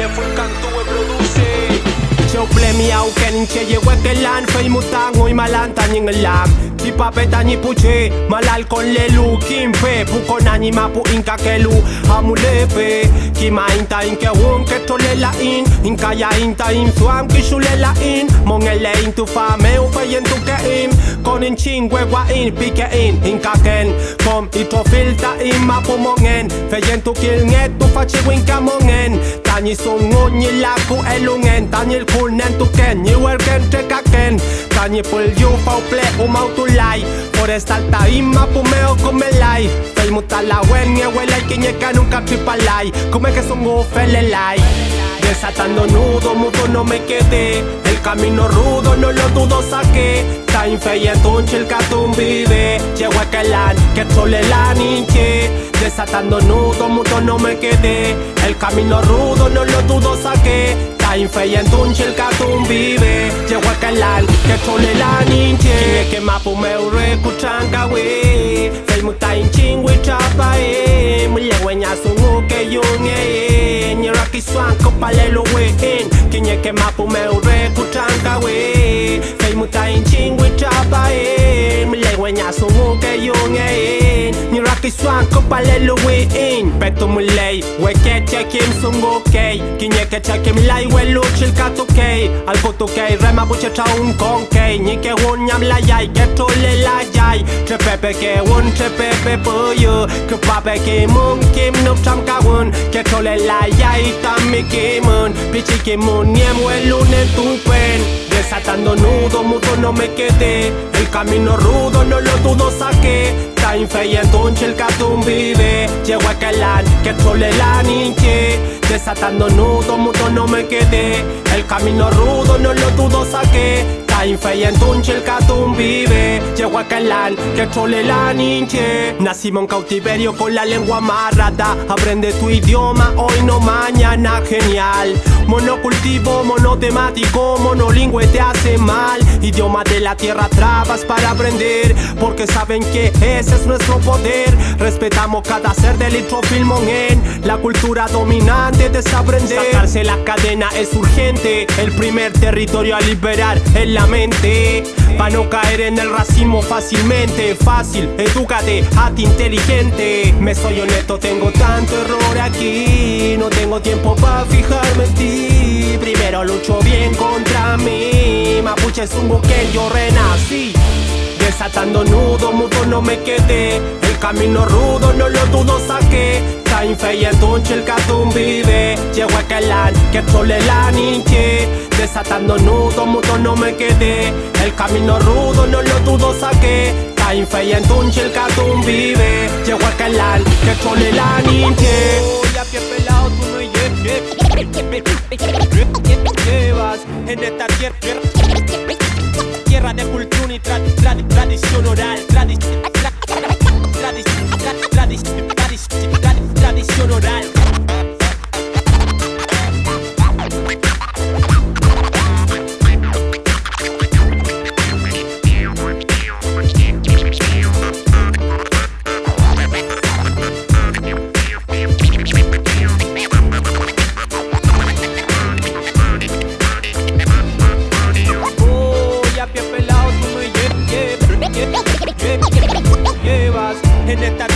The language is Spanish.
Le Fulcan tuwe produce Châu ple mi au ken che ye wekelan Fei mutango i malanta nyingelam Ti papeta ni puche malal con lelu Kimpe puko nani mapu inka kelu Amulepe ki ma inta inke wun ke tole la Inka ya inta im suam ki shule la Mongele in tu fame u feyen tu ke Kon in chingwe wa pike inka ken Kom ito filta mapu mongen Feyen tu kil nget tu fachi winka mongen Tani sungun ni laku elungen Tani il kunen tu ken Ni werken te kaken Tani pul yu pau ple mau tu lai Forestal ta mapu meo kumelai Fei mutala wen nye welai kinyeka nunca tripalai Come que songo felelai Desatando nudo, mudo no me quedé El camino rudo, no lo dudo saqué Ta infeyenton chil katum vive Llego a kelan, que trole la ninche Desatando nudo, mudo no me quedé El camino rudo, no lo dudo saqué Ta infeyenton chil katum vive Llego a kelan, que trole la ninche Kine que mapu meu rekuchanga we Fei muta inchingwe chapa Mule nya sungu ke yunge Nyiraki swanko palelo we Kinye ke mapu meu rekuchanga we Fei muta inchingwe chapa Mule nya sungu ke yunge Nyiraki swanko palelo we Petu mulei we ke chekim sungu ke Kinye ke chekim lai we luchil katu ke Alko tu ke rema buche cha un kon ke Nike un nyam la yai ke tole la yai Trepepe ke un trepepe puyo Ke pape ke mung kim nup cham ka un Ke tole la yai tami ke mun Pichi ke mun niem we lunen tu pen Desatando nudo mudo no me quedé El camino rudo no lo dudo saqué Ta infeyenton chil katum vive Llego a kelan que trole la ninche Desatando nudo mudo no me quedé El camino rudo no lo dudo saqué Ta infeyenton chil katum vive Llego a kelan que trole la ninche Nacimos en cautiverio con la lengua amarrada Aprende tu idioma hoy no mañana genial Monocultivo, monotemático, monolingüe te hace mal Idioma de la tierra trabas para aprender Porque saben que ese es nuestro poder Respetamos cada ser del litrofilmón en La cultura dominante es desaprender Sacarse la cadena es urgente El primer territorio a liberar es la mente Pa' no caer en el racismo fácilmente Fácil, edúcate, hazte inteligente Me soy honesto, tengo tanto error aquí No tengo tiempo pa' fijarme en ti Primero lucho bien contra mí Mapuche es un que yo renací Desatando nudo, mudo no me quedé El camino rudo no lo dudo saqué Ta infeyenton chil katum vive Llego a kelan que trole la ninche Desatando nudo, mudo no me quedé El camino rudo no lo dudo saqué Ta infeyenton chil katum vive Llego a kelan que trole la ninche Ya pie pelado tú no llevas En esta tierra de cultura y tradición oral Tradición oral llevas en esta